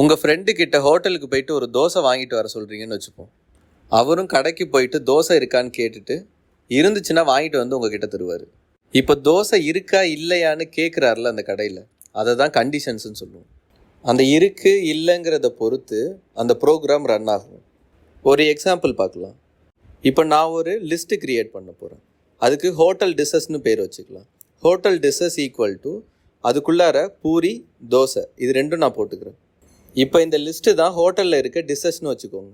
உங்கள் ஃப்ரெண்டு கிட்ட ஹோட்டலுக்கு போயிட்டு ஒரு தோசை வாங்கிட்டு வர சொல்கிறீங்கன்னு வச்சுப்போம். அவரும் கடைக்கு போயிட்டு தோசை இருக்கான்னு கேட்டுட்டு இருந்துச்சுன்னா வாங்கிட்டு வந்து உங்ககிட்ட தருவார். இப்போ தோசை இருக்கா இல்லையான்னு கேட்குறாருல அந்த கடையில், அதை தான் கண்டிஷன்ஸ்னு சொல்லுவோம். அந்த இருக்கு இல்லைங்கிறத பொறுத்து அந்த ப்ரோக்ராம் ரன் ஆகும். ஒரு எக்ஸாம்பிள் பார்க்கலாம். இப்போ நான் ஒரு லிஸ்ட்டு க்ரியேட் பண்ண போகிறேன். அதுக்கு ஹோட்டல் டிஷ்ஷஸ்னு பேர் வச்சுக்கலாம். ஹோட்டல் டிஷ்ஷஸ் ஈக்குவல் டு அதுக்குள்ளார பூரி தோசை, இது ரெண்டும் நான் போட்டுக்கிறேன். இப்போ இந்த லிஸ்ட்டு தான் ஹோட்டலில் இருக்க டிஷ்ஷஸ்னு வச்சுக்கோங்க.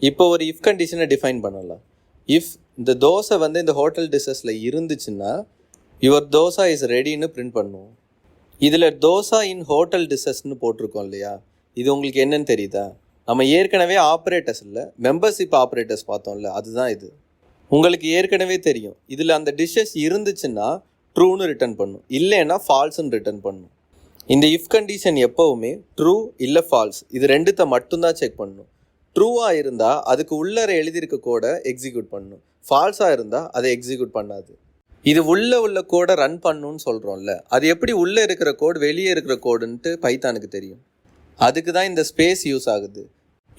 இப்போ ஒரு இஃப் கண்டிஷனை டிஃபைன் பண்ணலாம். இஃப் இந்த தோசை வந்து இந்த ஹோட்டல் டிஷ்ஷஸில் இருந்துச்சுன்னா யுவர் தோசா இஸ் ரெடின்னு பிரிண்ட் பண்ணுவோம். இதில் தோசா இன் ஹோட்டல் டிஷ்ஷஸ்ன்னு போட்டிருக்கோம் இல்லையா, இது உங்களுக்கு என்னன்னு தெரியுதா? நம்ம ஏற்கனவே ஆப்ரேட்டர்ஸ் இல்லை மெம்பர்ஷிப் ஆப்ரேட்டர்ஸ் பார்த்தோம்ல, அதுதான் இது. உங்களுக்கு ஏற்கனவே தெரியும், இதில் அந்த டிஷ்ஷஸ் இருந்துச்சுன்னா ட்ரூன்னு ரிட்டர்ன் பண்ணும், இல்லைன்னா ஃபால்ஸ்ன்னு ரிட்டர்ன் பண்ணும். இந்த இஃப் கண்டிஷன் எப்போவுமே ட்ரூ இல்லை ஃபால்ஸ் இது ரெண்டுத்தை மட்டும்தான் செக் பண்ணணும். ட்ரூவாக இருந்தால் அதுக்கு உள்ளர எழுதியிருக்க கோடை எக்ஸிக்யூட் பண்ணணும், ஃபால்ஸாக இருந்தால் அதை எக்ஸிக்யூட் பண்ணாது. இது உள்ள கோடை ரன் பண்ணணும்னு சொல்கிறோம்ல, அது எப்படி உள்ளே இருக்கிற கோடு வெளியே இருக்கிற கோடுன்ட்டு பைத்தானுக்கு தெரியும். அதுக்கு தான் இந்த ஸ்பேஸ் யூஸ் ஆகுது.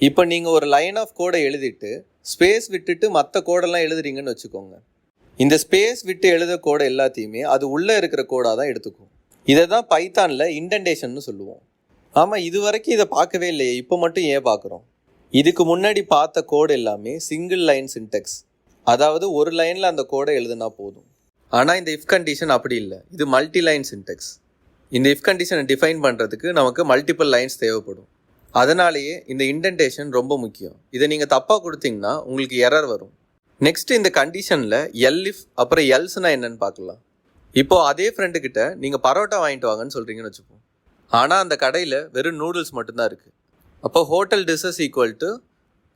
இப்போ நீங்கள் ஒரு லைன் ஆஃப் கோடை எழுதிட்டு ஸ்பேஸ் விட்டுட்டு மற்ற கோடெல்லாம் எழுதுறீங்கன்னு வச்சுக்கோங்க. இந்த ஸ்பேஸ் விட்டு எழுத கோடை எல்லாத்தையுமே அது உள்ளே இருக்கிற கோடாக தான் எடுத்துக்கும். இதை தான் பைத்தானில் இண்டென்டேஷன்னு சொல்லுவோம். ஆமாம், இது வரைக்கும் இதை பார்க்கவே இல்லையே, இப்போ மட்டும் ஏன் பார்க்குறோம்? இதுக்கு முன்னாடி பார்த்த கோடு எல்லாமே சிங்கிள் லைன் சின்டெக்ஸ், அதாவது ஒரு லைனில் அந்த கோடை எழுதுனா போதும். ஆனால் இந்த இஃப் கண்டிஷன் அப்படி இல்லை, இது மல்டி லைன் சின்டெக்ஸ். இந்த இஃப் கண்டிஷனை டிஃபைன் பண்ணுறதுக்கு நமக்கு மல்டிபிள் லைன்ஸ் தேவைப்படும். அதனாலேயே இந்த இண்டென்டேஷன் ரொம்ப முக்கியம். இதை நீங்கள் தப்பாக கொடுத்தீங்கன்னா உங்களுக்கு எரர் வரும். நெக்ஸ்ட் இந்த கண்டிஷனில் எல்இஃப் அப்புறம் எல்ஸ்னா என்னன்னு பார்க்கலாம். இப்போது அதே ஃப்ரெண்டுக்கிட்ட நீங்கள் பரோட்டா வாங்கிட்டு வாங்கன்னு சொல்கிறீங்கன்னு வச்சுப்போம். ஆனால் அந்த கடையில் வெறும் நூடுல்ஸ் மட்டும்தான் இருக்குது. அப்போ ஹோட்டல் டிஷ்ஷஸ் ஈக்குவல் டு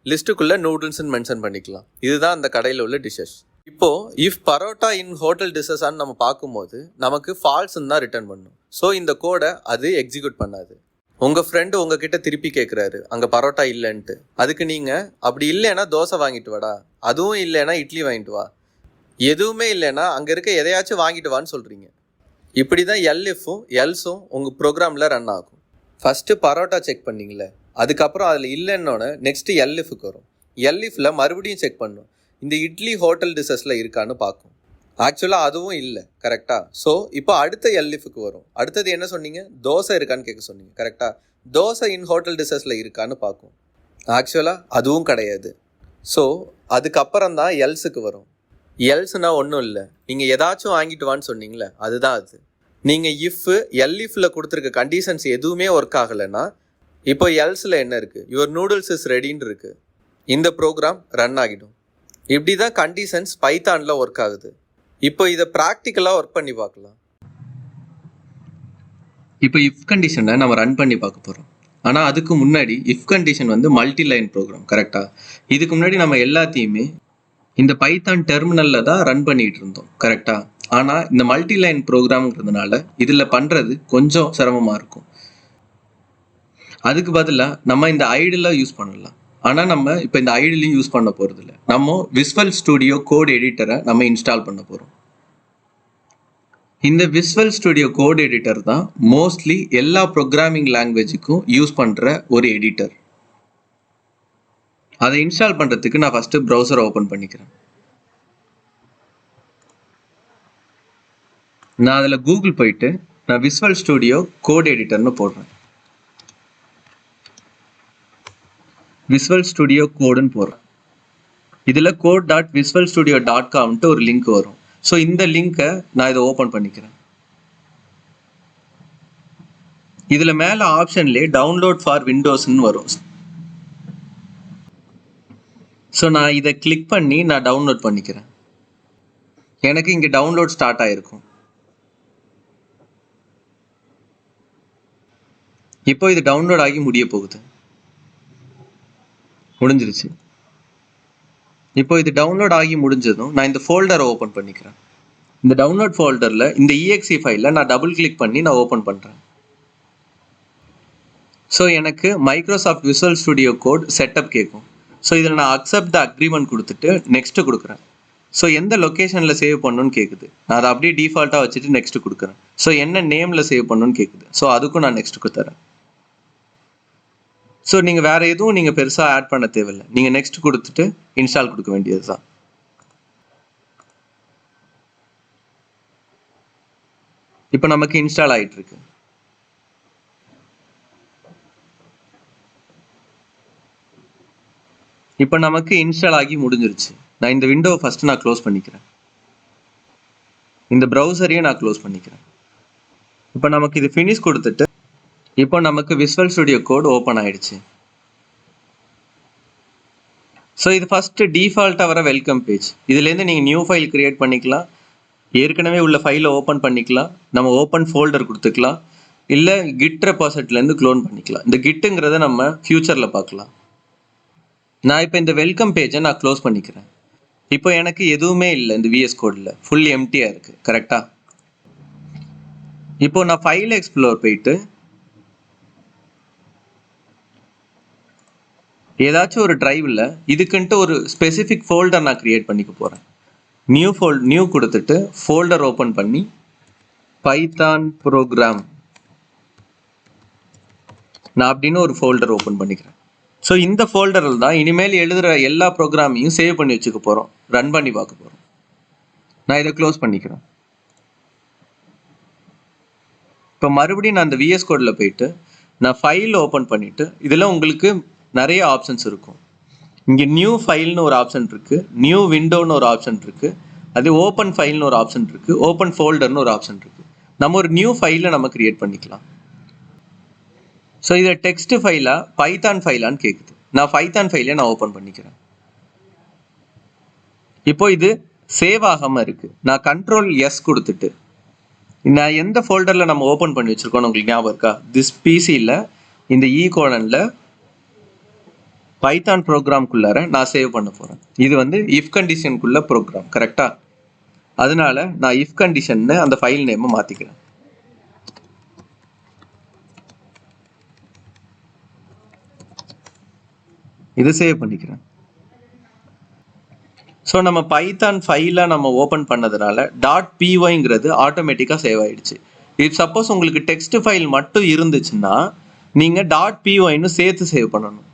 லிஸ்ட்டுக்குள்ளே நூடுல்ஸ்ன்னு மென்ஷன் பண்ணிக்கலாம். இதுதான் அந்த கடையில் உள்ள டிஷ்ஷஸ். இப்போது இஃப் பரோட்டா இன் ஹோட்டல் டிஷ்ஷஸான்னு நம்ம பார்க்கும்போது நமக்கு ஃபால்ஸ்ன்னு தான் ரிட்டர்ன் பண்ணணும். ஸோ இந்த கோடை அது எக்ஸிக்யூட் பண்ணாது. உங்கள் ஃப்ரெண்டு உங்ககிட்ட திருப்பி கேட்குறாரு அங்கே பரோட்டா இல்லைன்ட்டு. அதுக்கு நீங்கள் அப்படி இல்லைன்னா தோசை வாங்கிட்டு வாடா, அதுவும் இல்லைன்னா இட்லி வாங்கிட்டு வா, எதுவுமே இல்லைன்னா அங்கே இருக்க எதையாச்சும் வாங்கிட்டு வான்னு சொல்கிறீங்க. இப்படி தான் எல்இஃப்பும் எல்ஸும் உங்கள் ப்ரோக்ராமில் ரன் ஆகும். ஃபஸ்ட்டு பரோட்டா செக் பண்ணிங்களே, அதுக்கப்புறம் அதில் இல்லைன்னொன்னே நெக்ஸ்ட்டு எல்இஃப்க்கு வரும். எல்இஃபில் மறுபடியும் செக் பண்ணும், இந்த இட்லி ஹோட்டல் டிஷ்ஷஸில் இருக்கான்னு பார்க்கும். ஆக்சுவலாக அதுவும் இல்லை, கரெக்டாக? ஸோ இப்போ அடுத்த எல்இஃப்க்கு வரும். அடுத்தது என்ன சொன்னீங்க? தோசை இருக்கான்னு கேட்க சொன்னீங்க, கரெக்டாக? தோசை இன் ஹோட்டல் டிஷ்ஷஸில் இருக்கான்னு பார்க்கும். ஆக்சுவலாக அதுவும் கிடையாது. ஸோ அதுக்கப்புறம் தான் எல்ஸுக்கு வரும். எல்ஸ்னால் ஒன்றும் இல்லை, நீங்கள் ஏதாச்சும் வாங்கிட்டு வான்னு சொன்னீங்களே, அதுதான் அது. நீங்கள் எல்இஃபில் கொடுத்துருக்க கண்டிஷன்ஸ் எதுவுமே ஒர்க் ஆகலைன்னா இப்போ எல்ஸில் என்ன இருக்குது? யுவர் நூடுல்ஸ் இஸ் ரெடின்னு இருக்குது. இந்த ப்ரோக்ராம் ரன் ஆகிடும். இப்படி தான் கண்டிஷன்ஸ் பைத்தானில் ஒர்க் ஆகுது. இப்போ இதை ப்ராக்டிக்கலாக ஒர்க் பண்ணி பார்க்கலாம். இப்போ இஃப் கண்டிஷனை நம்ம ரன் பண்ணி பார்க்க போகிறோம். ஆனால் அதுக்கு முன்னாடி இஃப் கண்டிஷன் வந்து மல்டி லைன் ப்ரோக்ராம், கரெக்டாக? இதுக்கு முன்னாடி நம்ம எல்லாத்தையுமே இந்த பைத்தான் டெர்மினலில் தான் ரன் பண்ணிகிட்டு இருந்தோம், கரெக்டாக? ஆனால் இந்த மல்டி லைன் ப்ரோக்ராம்ங்கிறதுனால இதில் பண்ணுறது கொஞ்சம் சிரமமாக இருக்கும். அதுக்கு பதிலாக நம்ம இந்த ஐடியில் யூஸ் பண்ணலாம். ஆனால் நம்ம இப்போ இந்த ஐடிலையும் யூஸ் பண்ண போகிறதில்ல. நம்ம விஸ்வல் ஸ்டுடியோ கோட் எடிட்டரை நம்ம இன்ஸ்டால் பண்ண போகிறோம். இந்த விஸ்வல் ஸ்டுடியோ கோட் எடிட்டர் தான் மோஸ்ட்லி எல்லா ப்ரோக்ராமிங் லாங்குவேஜுக்கும் யூஸ் பண்ணுற ஒரு எடிட்டர். அதை இன்ஸ்டால் பண்ணுறதுக்கு நான் ஃபஸ்ட்டு ப்ரௌசரை ஓப்பன் பண்ணிக்கிறேன். நான் அதில் கூகுள் போயிட்டு நான் விஸ்வல் ஸ்டுடியோ கோட் எடிட்டர்னு போடுறேன். விஸ்வல் ஸ்டுடியோ கோடுன்னு போடுறேன். இதில் code.visualstudio.comன்ட்டு ஒரு லிங்க் வரும். ஸோ இந்த லிங்கை நான் இதை ஓப்பன் பண்ணிக்கிறேன். இதில் மேலே ஆப்ஷன்லேயே டவுன்லோட் ஃபார் விண்டோஸ்ன்னு வரும். ஸோ நான் இதை கிளிக் பண்ணி நான் டவுன்லோட் பண்ணிக்கிறேன். எனக்கு இங்கே டவுன்லோட் ஸ்டார்ட் ஆகிருக்கும். இப்போ இது டவுன்லோட் ஆகி முடிய போகுது. முடிஞ்சிருச்சு. இப்போ இது டவுன்லோட் ஆகி முடிஞ்சதும் நான் இந்த ஃபோல்டரை ஓப்பன் பண்ணிக்கிறேன். இந்த டவுன்லோட் ஃபோல்டரில் இந்த exe ஃபைலில் நான் டபுள் கிளிக் பண்ணி நான் ஓப்பன் பண்ணுறேன். ஸோ எனக்கு Microsoft Visual Studio Code setup கேட்கும். ஸோ இதில் நான் அக்செப்ட் த அக்ரிமெண்ட் கொடுத்துட்டு நெக்ஸ்ட்டு கொடுக்குறேன். ஸோ எந்த லொக்கேஷனில் சேவ் பண்ணணும்னு கேட்குது. நான் அதை அப்படியே டிஃபால்ட்டாக வச்சுட்டு நெக்ஸ்ட்டு கொடுக்குறேன். ஸோ என்ன நேமில் சேவ் பண்ணணும்னு கேட்குது. ஸோ அதுக்கும் நான் நெக்ஸ்ட்டு கொடுத்துறேன். ஸோ நீங்கள் வேறு எதுவும் நீங்கள் பெருசாக ஆட் பண்ண தேவையில்லை. நீங்கள் நெக்ஸ்ட் கொடுத்துட்டு இன்ஸ்டால் கொடுக்க வேண்டியது தான். இப்போ நமக்கு இன்ஸ்டால் ஆகிட்டு இருக்கு. இப்போ நமக்கு இன்ஸ்டால் ஆகி முடிஞ்சிருச்சு. நான் இந்த விண்டோவை ஃபஸ்ட்டு நான் க்ளோஸ் பண்ணிக்கிறேன். இந்த ப்ரௌசரையும் நான் க்ளோஸ் பண்ணிக்கிறேன். இப்போ நமக்கு இது ஃபினிஷ் கொடுத்துட்டு இப்போ நமக்கு விஷுவல் ஸ்டுடியோ கோட் ஓப்பன் ஆயிடுச்சு. ஸோ இது ஃபஸ்ட்டு டிஃபால்ட்டாக வர வெல்கம் பேஜ். இதுலேருந்து நீங்கள் நியூ ஃபைல் க்ரியேட் பண்ணிக்கலாம், ஏற்கனவே உள்ள ஃபைலை ஓப்பன் பண்ணிக்கலாம், நம்ம ஓப்பன் ஃபோல்டர் கொடுத்துக்கலாம், இல்லை கிட் ரெபாசிட்டரிலேருந்து க்ளோன் பண்ணிக்கலாம். இந்த கிட்டுங்கிறத நம்ம ஃப்யூச்சரில் பார்க்கலாம். நான் இப்போ இந்த வெல்கம் பேஜை நான் க்ளோஸ் பண்ணிக்கிறேன். இப்போ எனக்கு எதுவுமே இல்லை, இந்த விஎஸ் கோடில் ஃபுல் எம்டியாக இருக்குது. கரெக்டாக? இப்போ நான் ஃபைல் எக்ஸ்ப்ளோர் போயிட்டு ஏதாச்சும் ஒரு டிரைவில் இதுக்குன்ட்டு ஒரு ஸ்பெசிஃபிக் ஃபோல்டர் நான் க்ரியேட் பண்ணிக்க போகிறேன். நியூ கொடுத்துட்டு ஃபோல்டர் ஓப்பன் பண்ணி பைத்தான் ப்ரோக்ராம் நான் அப்படின்னு ஒரு ஃபோல்டர் ஓப்பன் பண்ணிக்கிறேன். ஸோ இந்த ஃபோல்டரில் தான் இனிமேல் எழுதுகிற எல்லா ப்ரோக்ராமையும் சேவ் பண்ணி வச்சுக்க போகிறோம், ரன் பண்ணி பார்க்க போகிறோம். நான் இதை க்ளோஸ் பண்ணிக்கிறேன். இப்போ மறுபடியும் நான் அந்த விஎஸ் கோடில் போயிட்டு நான் ஃபைல் ஓப்பன் பண்ணிவிட்டு இதில் உங்களுக்கு நிறைய ஆப்ஷன்ஸ் இருக்கும். இங்கே நியூ ஃபைல்னு ஒரு ஆப்ஷன் இருக்குது, நியூ விண்டோன்னு ஒரு ஆப்ஷன் இருக்குது, அது ஓப்பன் ஃபைல்னு ஒரு ஆப்ஷன் இருக்குது, ஓப்பன் ஃபோல்டர்னு ஒரு ஆப்ஷன் இருக்குது. நம்ம ஒரு நியூ ஃபைலை நம்ம க்ரியேட் பண்ணிக்கலாம். ஸோ இதை டெக்ஸ்ட் ஃபைலா பைத்தான் ஃபைலான்னு கேட்குது. நான் பைத்தான் ஃபைலை நான் ஓப்பன் பண்ணிக்கிறேன். இப்போ இது சேவ் ஆகாமல் இருக்குது. நான் கண்ட்ரோல் எஸ் கொடுத்துட்டு நான் எந்த ஃபோல்டரில் நம்ம ஓப்பன் பண்ணி வச்சுருக்கோன்னு உங்களுக்கு ஞாபகம் இருக்கா? திஸ் பிசியில் இந்த கோலனில் பைத்தான் ப்ரோக்ராம்குள்ளார நான் சேவ் பண்ண போகிறேன். இது வந்து இஃப் கண்டிஷனுக்குள்ள ப்ரோக்ராம். கரெக்டாக? அதனால நான் இஃப் கண்டிஷன்னு அந்த ஃபைல் நேமை மாற்றிக்கிறேன். இது சேவ் பண்ணிக்கிறேன். ஸோ நம்ம பைத்தான் ஃபைலாக நம்ம ஓப்பன் பண்ணதுனால .pyங்கிறது ஆட்டோமேட்டிக்காக சேவ் ஆகிடுச்சு. இஃப் சப்போஸ் உங்களுக்கு டெக்ஸ்ட் ஃபைல் மட்டும் இருந்துச்சுன்னா நீங்கள் .pyன்னு சேர்த்து சேவ் பண்ணணும்.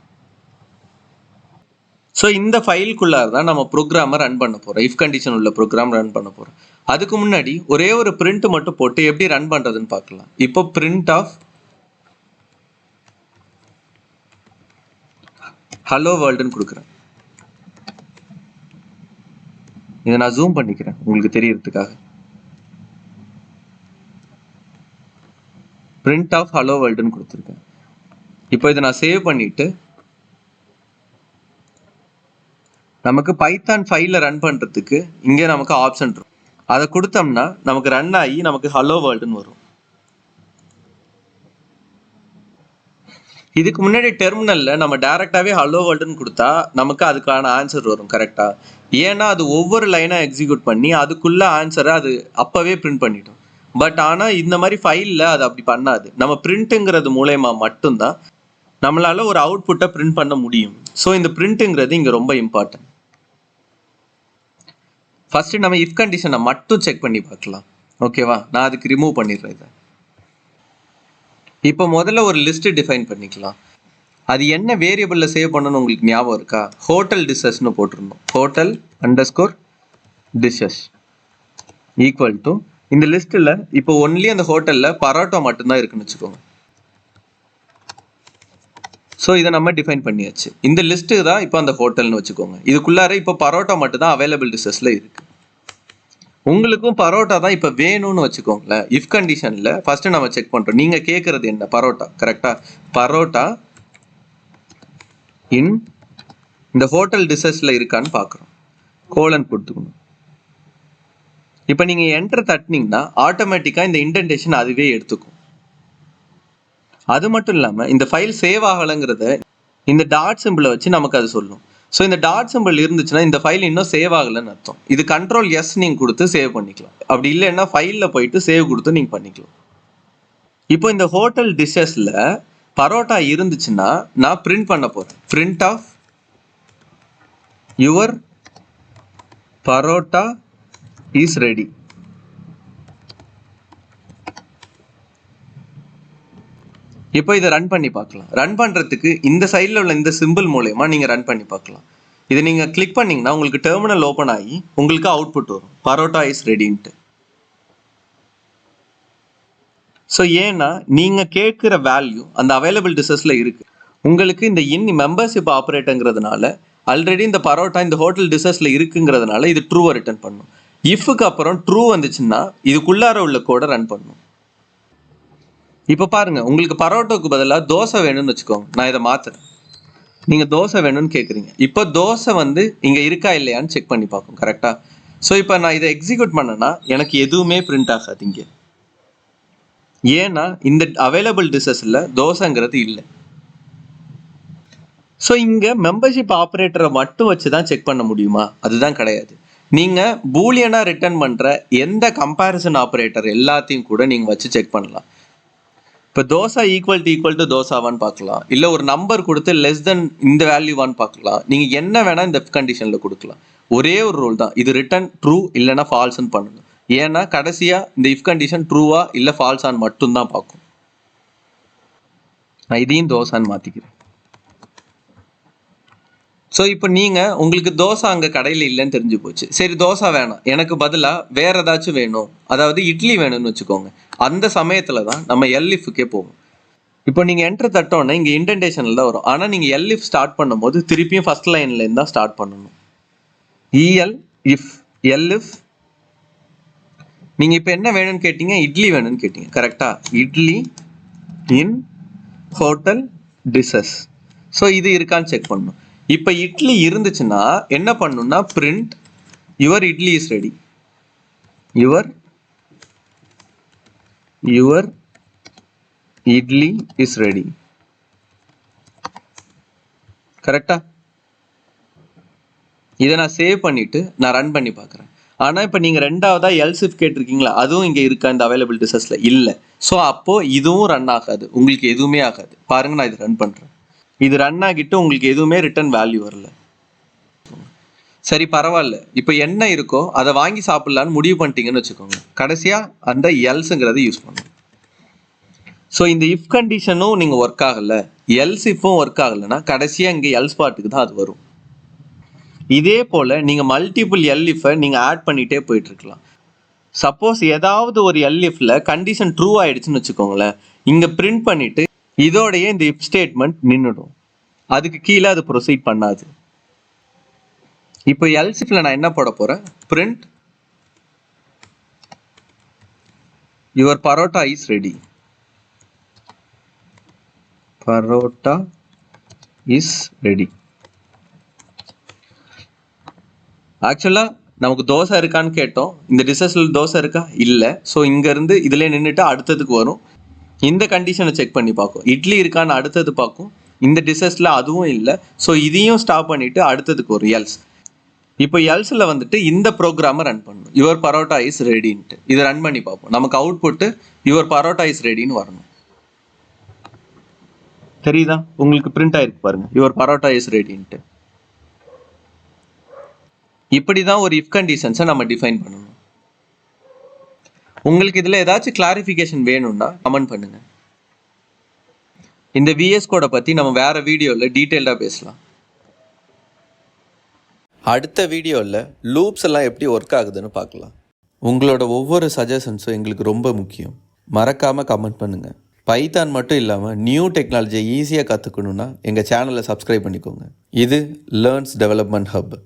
ஸோ இந்த ஃபைலுக்குள்ளார தான் நம்ம ப்ரோக்ராமை ரன் பண்ண போகிறோம், இஃப் கண்டிஷன் உள்ள ப்ரோக்ராம் ரன் பண்ண போகிறோம். அதுக்கு முன்னாடி ஒரே ஒரு பிரிண்ட் மட்டும் போட்டு எப்படி ரன் பண்ணுறதுன்னு பார்க்கலாம். இப்போ பிரிண்ட் ஆஃப் ஹலோ வேர்ல்டுன்னு கொடுக்குறேன். இதை நான் ஜூம் பண்ணிக்கிறேன் உங்களுக்கு தெரியறதுக்காக. பிரிண்ட் ஆஃப் ஹலோ வேர்ல்டுன்னு கொடுத்துருக்கேன். இப்போ இதை நான் சேவ் பண்ணிட்டு நமக்கு பைத்தான் ஃபைலில் ரன் பண்ணுறதுக்கு இங்கே நமக்கு ஆப்ஷன் இருக்கும். அதை கொடுத்தோம்னா நமக்கு ரன் ஆகி நமக்கு ஹலோ வேர்ல்டுன்னு வரும். இதுக்கு முன்னாடி டெர்மினலில் நம்ம டேரெக்டாகவே ஹலோ வேர்ல்டுன்னு கொடுத்தா நமக்கு அதுக்கான ஆன்சர் வரும். கரெக்டாக? ஏன்னா அது ஒவ்வொரு லைனாக எக்ஸிக்யூட் பண்ணி அதுக்குள்ள ஆன்சரை அது அப்போவே பிரிண்ட் பண்ணிட்டோம். பட் ஆனால் இந்த மாதிரி ஃபைலில் அது அப்படி பண்ணாது. நம்ம பிரிண்ட்டுங்கிறது மூலயமா மட்டும்தான் நம்மளால ஒரு அவுட்புட்டை பிரிண்ட் பண்ண முடியும். ஸோ இந்த பிரிண்ட்டுங்கிறது இங்கே ரொம்ப இம்பார்ட்டன்ட். ஃபர்ஸ்ட் நம்ம இஃப் கண்டிஷனை மட்டும் செக் பண்ணி பார்க்கலாம். ஓகேவா? நான் அதுக்கு ரிமூவ் பண்ணிடுறேன் இதை. இப்போ முதல்ல ஒரு லிஸ்ட் டிஃபைன் பண்ணிக்கலாம். அது என்ன வேரியபிளில் சேவ் பண்ணணும்னு உங்களுக்கு ஞாபகம் இருக்கா? ஹோட்டல் டிஷஸ்ன்னு போட்டிருந்தோம். Hotel underscore dishes equal to இந்த லிஸ்ட்டில் இப்போ ஒன்லி அந்த ஹோட்டலில் பரோட்டா மட்டும்தான் இருக்குன்னு வச்சுக்கோங்க. ஸோ இதை நம்ம டிஃபைன் பண்ணியாச்சு. இந்த லிஸ்ட்டு தான் இப்போ அந்த ஹோட்டல்னு வச்சுக்கோங்க. இதுக்குள்ளார இப்போ பரோட்டா மட்டும் தான் அவைலபிள் டிஷஸில் இருக்குது. உங்களுக்கும் பரோட்டா தான் இப்போ வேணும்னு வச்சுக்கோங்களேன். இஃப் கண்டிஷனில் ஃபஸ்ட்டு நம்ம செக் பண்ணுறோம். நீங்கள் கேட்குறது என்ன? பரோட்டா. கரெக்டாக? பரோட்டா இன் இந்த ஹோட்டல் டிஷஸில் இருக்கான்னு பார்க்குறோம். கோலன் கொடுத்துக்கணும். இப்போ நீங்கள் என்டர் தட்டினீங்கன்னா ஆட்டோமேட்டிக்காக இந்த இண்டென்டேஷன் அதுவே எடுத்துக்கும். அது மட்டும் இல்லாமல் இந்த ஃபைல் சேவ் ஆகலைங்கிறத இந்த டாட் சிம்பிளை வச்சு நமக்கு அது சொல்லும். ஸோ இந்த டாட் சிம்பிள் இருந்துச்சுன்னா இந்த ஃபைல் இன்னும் சேவ் ஆகலைன்னு அர்த்தம். இது கண்ட்ரோல் எஸ் நீங்கள் கொடுத்து சேவ் பண்ணிக்கலாம். அப்படி இல்லைன்னா ஃபைலில் போயிட்டு சேவ் கொடுத்து நீங்கள் பண்ணிக்கலாம். இப்போ இந்த ஹோட்டல் டிஷ்ஷஸில் பரோட்டா இருந்துச்சுன்னா நான் பிரிண்ட் பண்ண போகிறேன். Print of your parotta is ready. இப்போ இதை ரன் பண்ணி பார்க்கலாம். ரன் பண்ணுறதுக்கு இந்த சைடில் உள்ள இந்த சிம்பிள் மூலயமா நீங்கள் ரன் பண்ணி பார்க்கலாம். இதை நீங்கள் கிளிக் பண்ணிங்கன்னா உங்களுக்கு டெர்மினல் ஓப்பன் ஆகி உங்களுக்கு அவுட்புட் வரும், பரோட்டா இஸ் ரெடின்ட்டு. ஸோ ஏன்னா நீங்கள் கேட்குற வேல்யூ அந்த அவைலபிள் டிஷஸில் இருக்குது. உங்களுக்கு இந்த மெம்பர்ஷிப் ஆப்ரேட்டங்கிறதுனால ஆல்ரெடி இந்த பரோட்டா இந்த ஹோட்டல் டிஷஸில் இருக்குங்கிறதுனால இது ட்ரூவை ரிட்டர்ன் பண்ணும். இஃப்க்கு அப்புறம் ட்ரூ வந்துச்சுன்னா இதுக்குள்ளார உள்ள கோடை ரன் பண்ணும். இப்போ பாருங்கள், உங்களுக்கு பரோட்டாவுக்கு பதிலாக தோசை வேணும்னு வச்சுக்கோங்க. நான் இதை மாற்றுறேன். நீங்கள் தோசை வேணும்னு கேட்குறீங்க. இப்போ தோசை வந்து இங்கே இருக்கா இல்லையான்னு செக் பண்ணி பார்க்கும். கரெக்டாக? ஸோ இப்போ நான் இதை எக்ஸிக்யூட் பண்ணேன்னா எனக்கு எதுவுமே பிரிண்ட் ஆகாது இங்கே. ஏன்னா இந்த அவைலபிள் டிஷஸில் தோசைங்கிறது இல்லை. ஸோ இங்கே மெம்பர்ஷிப் ஆப்ரேட்டரை மட்டும் வச்சு தான் செக் பண்ண முடியுமா? அதுதான் கிடையாது. நீங்கள் பூலியனாக ரிட்டர்ன் பண்ணுற எந்த கம்பேரிசன் ஆப்ரேட்டர் எல்லாத்தையும் கூட நீங்கள் வச்சு செக் பண்ணலாம். இப்போ தோசை ஈக்குவல் டு தோசாவான்னு பார்க்கலாம், இல்லை ஒரு நம்பர் கொடுத்து லெஸ் தென் இந்த வேல்யூவான்னு பார்க்கலாம். நீங்கள் என்ன வேணால் இந்த கண்டிஷனில் கொடுக்கலாம். ஒரே ஒரு ரூல் தான், இது ரிட்டர்ன் ட்ரூ இல்லைனா ஃபால்ஸ்ன்னு பண்ணணும். ஏன்னா கடைசியாக இந்த இஃப் கண்டிஷன் ட்ரூவா இல்லை ஃபால்ஸான்னு மட்டும்தான் பார்க்கும். நான் இதையும் தோசான்னு மாற்றிக்கிறேன். ஸோ இப்போ நீங்கள் உங்களுக்கு தோசை அங்கே கடையில் இல்லைன்னு தெரிஞ்சு போச்சு. சரி, தோசை வேணாம், எனக்கு பதிலாக வேறு ஏதாச்சும் வேணும், அதாவது இட்லி வேணும்னு வச்சுக்கோங்க. அந்த சமயத்தில் தான் நம்ம எல்இஃப்கே போவோம். இப்போ நீங்கள் என்ட்ரு தட்டோன்னே இங்கே இன்டென்டேஷனில் தான் வரும். ஆனால் நீங்கள் எல்இஃப் ஸ்டார்ட் பண்ணும்போது திருப்பியும் ஃபஸ்ட் லைன்லேருந்து தான் ஸ்டார்ட் பண்ணணும். EL if elif. நீங்கள் இப்போ என்ன வேணும்னு கேட்டீங்க? இட்லி வேணும்னு கேட்டீங்க. கரெக்டாக? இட்லி இன் ஹோட்டல் டிஷஸ். ஸோ இது இருக்கான்னு செக் பண்ணணும். இப்போ இட்லி இருந்துச்சுன்னா என்ன பண்ணணும்னா print your idli is ready. Your idli is ready. கரெக்டா? இதை நான் சேவ் பண்ணிட்டு நான் ரன் பண்ணி பார்க்குறேன். ஆனால் இப்போ நீங்கள் ரெண்டாவதா எல்ஸ் இஃப் கேட்டிருக்கீங்களா, அதுவும் இங்கே இருக்கா இந்த அவைலபிள் டிஷஸில்? இல்லை. ஸோ அப்போது இதுவும் ரன் ஆகாது, உங்களுக்கு எதுவுமே ஆகாது. பாருங்கள், நான் இது ரன் பண்ணுறேன். இது ரன் ஆகிட்டு உங்களுக்கு எதுவுமே ரிட்டர்ன் வேல்யூ வரல. சரி, பரவாயில்ல. இப்போ என்ன இருக்கோ அதை வாங்கி சாப்பிட்லான்னு முடிவு பண்ணிட்டீங்கன்னு வச்சுக்கோங்க. கடைசியாக அந்த எல்ஸுங்கிறத யூஸ் பண்ணுங்க. ஸோ இந்த இஃப் கண்டிஷனும் நீங்கள் ஒர்க் ஆகலை, எல்ஸ் இஃப்பும் ஒர்க் ஆகலைன்னா கடைசியாக இங்கே எல்ஸ் பார்ட்டுக்கு தான் அது வரும். இதே போல் நீங்கள் மல்டிபிள் எல்இஃபை நீங்கள் ஆட் பண்ணிகிட்டே போயிட்டுருக்கலாம். சப்போஸ் ஏதாவது ஒரு எல்இஃபில் கண்டிஷன் ட்ரூ ஆகிடுச்சுன்னு வச்சுக்கோங்களேன், இங்கே பிரிண்ட் பண்ணிவிட்டு இதோடைய இந்த இஃப் ஸ்டேட்மெண்ட் நின்றுடும். அதுக்கு கீழே அது ப்ரொசீட் பண்ணாது. இப்போ எல்ஸ் இஃப்ல நான் என்ன போட போகிறேன்? Print your parotta is ready. Parotta is ready. ஆக்சுவலாக நமக்கு தோசை இருக்கான்னு கேட்டோம். இந்த டிஷஸில் தோசை இருக்கா? இல்லை. ஸோ இங்கேருந்து இதில் நின்றுட்டு அடுத்ததுக்கு வரும். இந்த கண்டிஷனை செக் பண்ணி பார்க்கும். இட்லி இருக்கான்னு அடுத்தது பார்க்கும். இந்த டிஷஸில் அதுவும் இல்லை. ஸோ இதையும் ஸ்டாப் பண்ணிவிட்டு அடுத்ததுக்கு வரும் எல்ஸ். இப்போ எல்ஸில் வந்துட்டு இந்த ப்ரோக்ராமை ரன் பண்ணணும். யுவர் பரோட்டா இஸ் ரெடின்ட்டு இதை ரன் பண்ணி பார்ப்போம். நமக்கு அவுட்புட்டு யுவர் பரோட்டா இஸ் ரெடின்னு வரணும். தெரியுதா? உங்களுக்கு பிரிண்ட் ஆயிருக்கு பாருங்கள், யுவர் பரோட்டா இஸ் ரெடின்ட்டு. இப்படி தான் ஒரு இஃப் கண்டிஷன்ஸை நம்ம டிஃபைன் பண்ணணும். உங்களுக்கு இதில் ஏதாச்சும் கிளாரிஃபிகேஷன் வேணும்னா கமெண்ட் பண்ணுங்கள். இந்த விஎஸ் கோடை பற்றி நம்ம வேறு வீடியோவில் டீட்டெயில்டாக பேசலாம். அடுத்த வீடியோவில் லூப்ஸ் எல்லாம் எப்படி ஒர்க் ஆகுதுன்னு பார்க்கலாம். உங்களோட ஒவ்வொரு சஜஷன்ஸும் எங்களுக்கு ரொம்ப முக்கியம். மறக்காமல் கமெண்ட் பண்ணுங்கள். பைத்தான் மட்டும் இல்லாமல் நியூ டெக்னாலஜியை ஈஸியாக கற்றுக்கணுன்னா எங்கள் சேனலை சப்ஸ்கிரைப் பண்ணிக்கோங்க. இது லேர்ன்ஸ் டெவலப்மெண்ட் ஹப்.